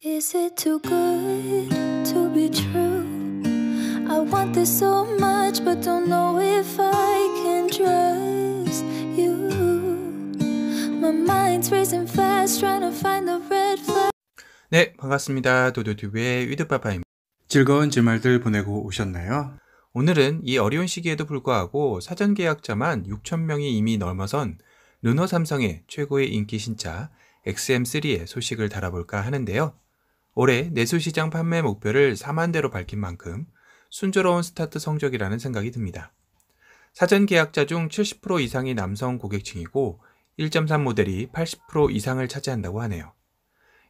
Is it too good to be true? I want this so much but don't know if I can trust you. My mind's racing fast trying to find the red flag. 네, 반갑습니다. 도도튜브의 위드파파입니다. 즐거운 주말들 보내고 오셨나요? 오늘은 이 어려운 시기에도 불구하고 사전 계약자만 6,000명이 이미 넘어선 르노 삼성의 최고의 인기 신차 XM3의 소식을 달아볼까 하는데요. 올해 내수시장 판매 목표를 4만 대로 밝힌 만큼 순조로운 스타트 성적이라는 생각이 듭니다. 사전 계약자 중 70% 이상이 남성 고객층이고 1.3 모델이 80% 이상을 차지한다고 하네요.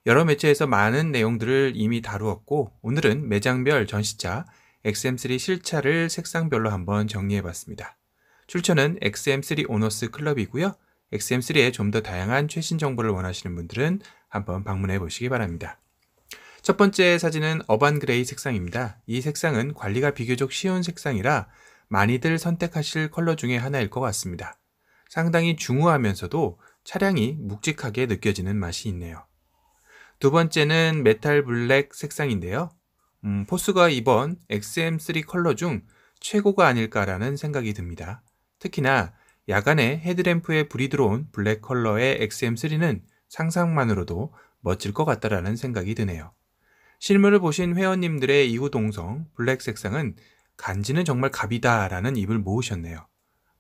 여러 매체에서 많은 내용들을 이미 다루었고 오늘은 매장별 전시차 XM3 실차를 색상별로 한번 정리해봤습니다. 출처는 XM3 오너스 클럽이고요. XM3의 좀 더 다양한 최신 정보를 원하시는 분들은 한번 방문해 보시기 바랍니다. 첫 번째 사진은 어반 그레이 색상입니다. 이 색상은 관리가 비교적 쉬운 색상이라 많이들 선택하실 컬러 중에 하나일 것 같습니다. 상당히 중후하면서도 차량이 묵직하게 느껴지는 맛이 있네요. 두 번째는 메탈 블랙 색상인데요. 포스가 이번 XM3 컬러 중 최고가 아닐까라는 생각이 듭니다. 특히나 야간에 헤드램프에 불이 들어온 블랙 컬러의 XM3는 상상만으로도 멋질 것 같다라는 생각이 드네요. 실물을 보신 회원님들의 이구동성 블랙 색상은 간지는 정말 갑이다 라는 입을 모으셨네요.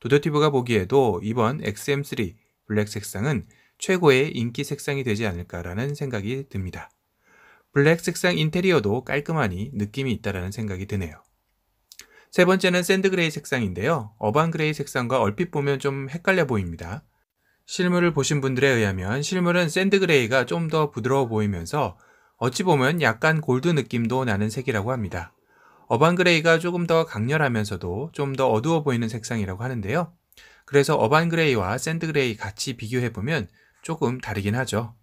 도도티브가 보기에도 이번 XM3 블랙 색상은 최고의 인기 색상이 되지 않을까라는 생각이 듭니다. 블랙 색상 인테리어도 깔끔하니 느낌이 있다라는 생각이 드네요. 세 번째는 샌드 그레이 색상인데요. 어반 그레이 색상과 얼핏 보면 좀 헷갈려 보입니다. 실물을 보신 분들에 의하면 실물은 샌드 그레이가 좀 더 부드러워 보이면서 어찌 보면 약간 골드 느낌도 나는 색이라고 합니다. 어반 그레이가 조금 더 강렬하면서도 좀 더 어두워 보이는 색상이라고 하는데요. 그래서 어반 그레이와 샌드 그레이 같이 비교해보면 조금 다르긴 하죠.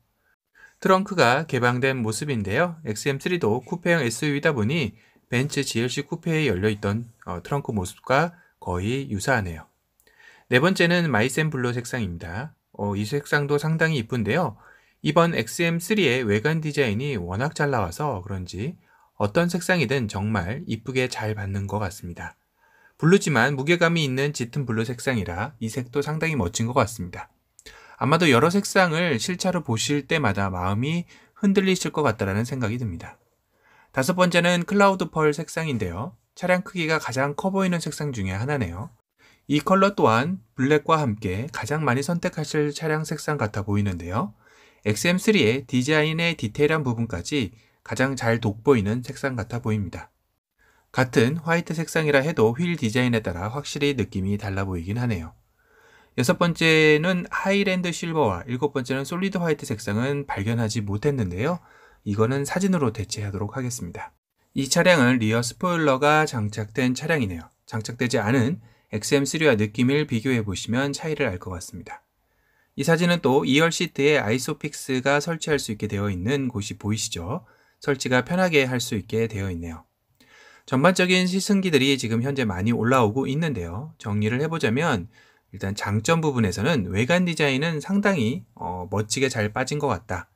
트렁크가 개방된 모습인데요. XM3도 쿠페형 SUV이다 보니 벤츠 GLC 쿠페에 열려있던 트렁크 모습과 거의 유사하네요. 네 번째는 마이센 블루 색상입니다. 이 색상도 상당히 이쁜데요. 이번 XM3의 외관 디자인이 워낙 잘 나와서 그런지 어떤 색상이든 정말 이쁘게 잘 받는 것 같습니다. 블루지만 무게감이 있는 짙은 블루 색상이라 이 색도 상당히 멋진 것 같습니다. 아마도 여러 색상을 실차로 보실 때마다 마음이 흔들리실 것 같다는 생각이 듭니다. 다섯 번째는 클라우드 펄 색상인데요. 차량 크기가 가장 커 보이는 색상 중에 하나네요. 이 컬러 또한 블랙과 함께 가장 많이 선택하실 차량 색상 같아 보이는데요. XM3의 디자인의 디테일한 부분까지 가장 잘 돋보이는 색상 같아 보입니다. 같은 화이트 색상이라 해도 휠 디자인에 따라 확실히 느낌이 달라 보이긴 하네요. 여섯 번째는 하이랜드 실버와 일곱 번째는 솔리드 화이트 색상은 발견하지 못했는데요. 이거는 사진으로 대체하도록 하겠습니다. 이 차량은 리어 스포일러가 장착된 차량이네요. 장착되지 않은 XM3와 느낌을 비교해 보시면 차이를 알 것 같습니다. 이 사진은 또 2열 시트에 아이소픽스가 설치할 수 있게 되어 있는 곳이 보이시죠? 설치가 편하게 할 수 있게 되어 있네요. 전반적인 시승기들이 지금 현재 많이 올라오고 있는데요. 정리를 해보자면 일단 장점 부분에서는 외관 디자인은 상당히 멋지게 잘 빠진 것 같다.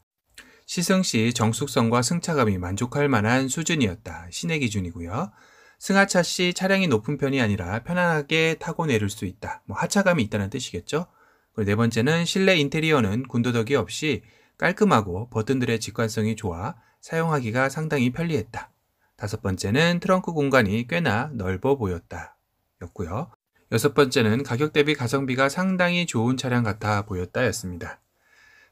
시승 시 정숙성과 승차감이 만족할 만한 수준이었다. 신의 기준이고요. 승하차 시 차량이 높은 편이 아니라 편안하게 타고 내릴 수 있다. 하차감이 있다는 뜻이겠죠. 그리고 네 번째는 실내 인테리어는 군더더기 없이 깔끔하고 버튼들의 직관성이 좋아 사용하기가 상당히 편리했다. 다섯 번째는 트렁크 공간이 꽤나 넓어 보였다 였고요. 여섯 번째는 가격 대비 가성비가 상당히 좋은 차량 같아 보였다 였습니다.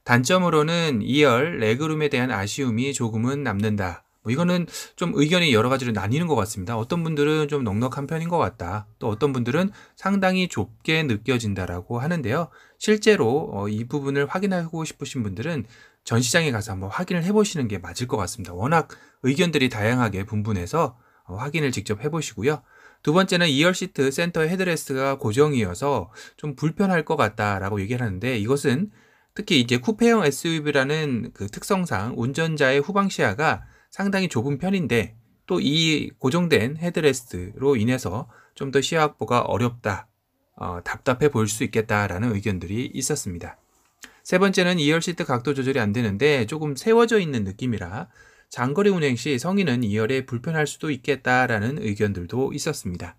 단점으로는 2열 레그룸에 대한 아쉬움이 조금은 남는다. 이거는 좀 의견이 여러 가지로 나뉘는 것 같습니다. 어떤 분들은 좀 넉넉한 편인 것 같다. 또 어떤 분들은 상당히 좁게 느껴진다라고 하는데요. 실제로 이 부분을 확인하고 싶으신 분들은 전시장에 가서 한번 확인을 해보시는 게 맞을 것 같습니다. 워낙 의견들이 다양하게 분분해서 확인을 직접 해보시고요. 두 번째는 2열 시트 센터 헤드레스트가 고정이어서 좀 불편할 것 같다라고 얘기를 하는데 이것은 특히 이제 쿠페형 SUV라는 그 특성상 운전자의 후방 시야가 상당히 좁은 편인데 또 이 고정된 헤드레스트로 인해서 좀 더 시야 확보가 어렵다, 답답해 보일 수 있겠다라는 의견들이 있었습니다. 세 번째는 2열 시트 각도 조절이 안 되는데 조금 세워져 있는 느낌이라 장거리 운행 시 성인은 2열에 불편할 수도 있겠다라는 의견들도 있었습니다.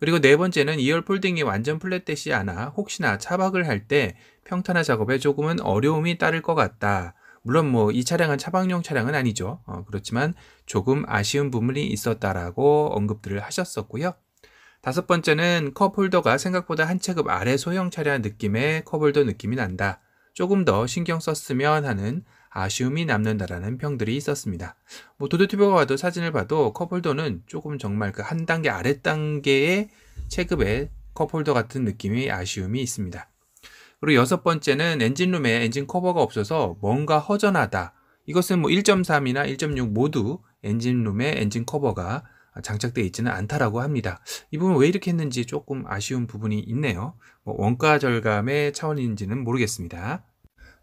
그리고 네 번째는 2열 폴딩이 완전 플랫되지 않아 혹시나 차박을 할 때 평탄화 작업에 조금은 어려움이 따를 것 같다. 물론 이 차량은 차박용 차량은 아니죠. 그렇지만 조금 아쉬운 부분이 있었다라고 언급들을 하셨었고요. 다섯 번째는 컵홀더가 생각보다 한 체급 아래 소형 차량 느낌의 컵홀더 느낌이 난다. 조금 더 신경 썼으면 하는 아쉬움이 남는다라는 평들이 있었습니다. 도도튜버가 봐도 사진을 봐도 컵홀더는 조금 정말 그 한 단계 아래 단계의 체급의 컵홀더 같은 느낌이 아쉬움이 있습니다. 그리고 여섯 번째는 엔진룸에 엔진 커버가 없어서 뭔가 허전하다. 이것은 1.3이나 1.6 모두 엔진룸에 엔진 커버가 장착되어 있지는 않다라고 합니다. 이 부분 왜 이렇게 했는지 조금 아쉬운 부분이 있네요. 원가 절감의 차원인지는 모르겠습니다.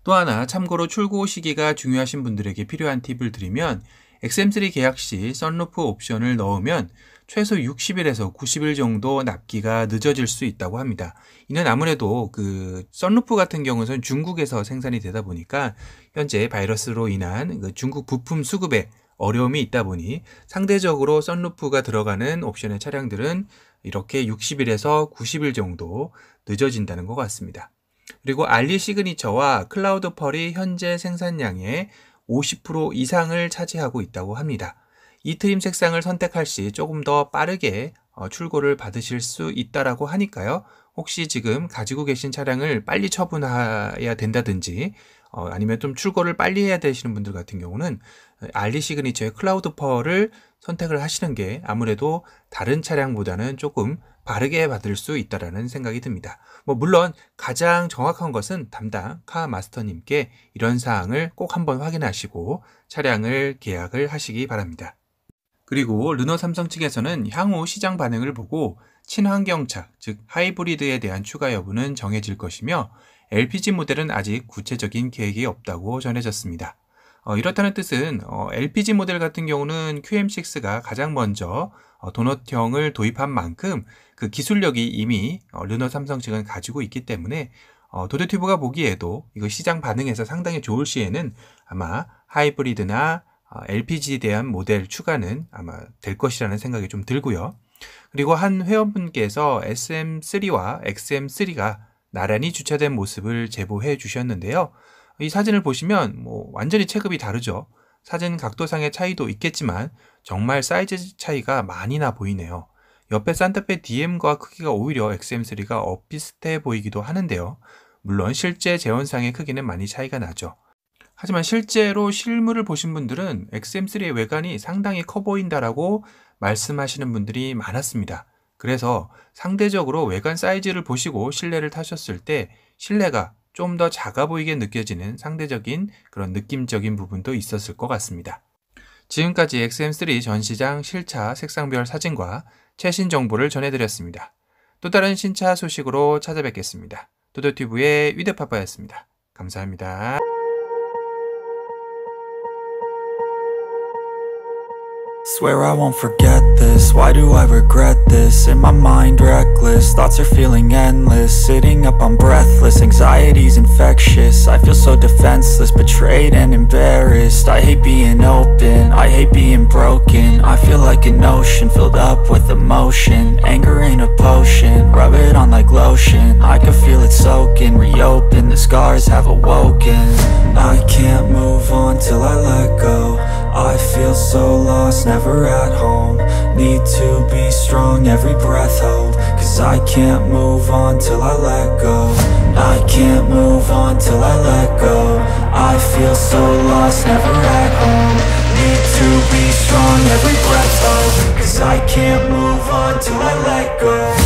또 하나 참고로 출고 시기가 중요하신 분들에게 필요한 팁을 드리면 XM3 계약 시 썬루프 옵션을 넣으면 최소 60일에서 90일 정도 납기가 늦어질 수 있다고 합니다. 이는 아무래도 그 썬루프 같은 경우는 중국에서 생산이 되다 보니까 현재 바이러스로 인한 그 중국 부품 수급에 어려움이 있다 보니 상대적으로 썬루프가 들어가는 옵션의 차량들은 이렇게 60일에서 90일 정도 늦어진다는 것 같습니다. 그리고 알리 시그니처와 클라우드 펄이 현재 생산량의 50% 이상을 차지하고 있다고 합니다. 이 트림 색상을 선택할 시 조금 더 빠르게 출고를 받으실 수 있다라고 하니까요. 혹시 지금 가지고 계신 차량을 빨리 처분해야 된다든지 아니면 좀 출고를 빨리 해야 되시는 분들 같은 경우는 알리 시그니처의 클라우드 펄을 선택을 하시는 게 아무래도 다른 차량보다는 조금 바르게 받을 수 있다라는 생각이 듭니다. 물론 가장 정확한 것은 담당 카 마스터님께 이런 사항을 꼭 한번 확인하시고 차량을 계약을 하시기 바랍니다. 그리고 르노 삼성 측에서는 향후 시장 반응을 보고 친환경차, 즉 하이브리드에 대한 추가 여부는 정해질 것이며 LPG 모델은 아직 구체적인 계획이 없다고 전해졌습니다. 이렇다는 뜻은 LPG 모델 같은 경우는 QM6가 가장 먼저 도넛형을 도입한 만큼 그 기술력이 이미 르노 삼성 측은 가지고 있기 때문에 도도튜브가 보기에도 이거 시장 반응에서 상당히 좋을 시에는 아마 하이브리드나 LPG에 대한 모델 추가는 아마 될 것이라는 생각이 좀 들고요. 그리고 한 회원분께서 SM3와 XM3가 나란히 주차된 모습을 제보해 주셨는데요. 이 사진을 보시면 완전히 체급이 다르죠. 사진 각도상의 차이도 있겠지만 정말 사이즈 차이가 많이 나 보이네요. 옆에 산타페 DM과 크기가 오히려 XM3가 엇비슷해 보이기도 하는데요. 물론 실제 재원상의 크기는 많이 차이가 나죠. 하지만 실제로 실물을 보신 분들은 XM3의 외관이 상당히 커 보인다라고 말씀하시는 분들이 많았습니다. 그래서 상대적으로 외관 사이즈를 보시고 실내를 타셨을 때 실내가 좀 더 작아 보이게 느껴지는 상대적인 그런 느낌적인 부분도 있었을 것 같습니다. 지금까지 XM3 전시장 실차 색상별 사진과 최신 정보를 전해드렸습니다. 또 다른 신차 소식으로 찾아뵙겠습니다. 도도튜브의 위드파파였습니다. 감사합니다. Swear I won't forget this, why do I regret this? In my mind reckless, thoughts are feeling endless. Sitting up I'm breathless, anxiety's infectious. I feel so defenseless, betrayed and embarrassed. I hate being open, I hate being broken. I feel like an ocean filled up with emotion. Anger ain't a potion, rub it on like lotion. I can feel it soaking, reopen, the scars have awoken. I can't move on till I let go. I feel so lost, never at home. Need to be strong, every breath hold. Cause I can't move on till I let go. I can't move on till I let go. I feel so lost, never at home. Need to be strong, every breath hold. Cause I can't move on till I let go.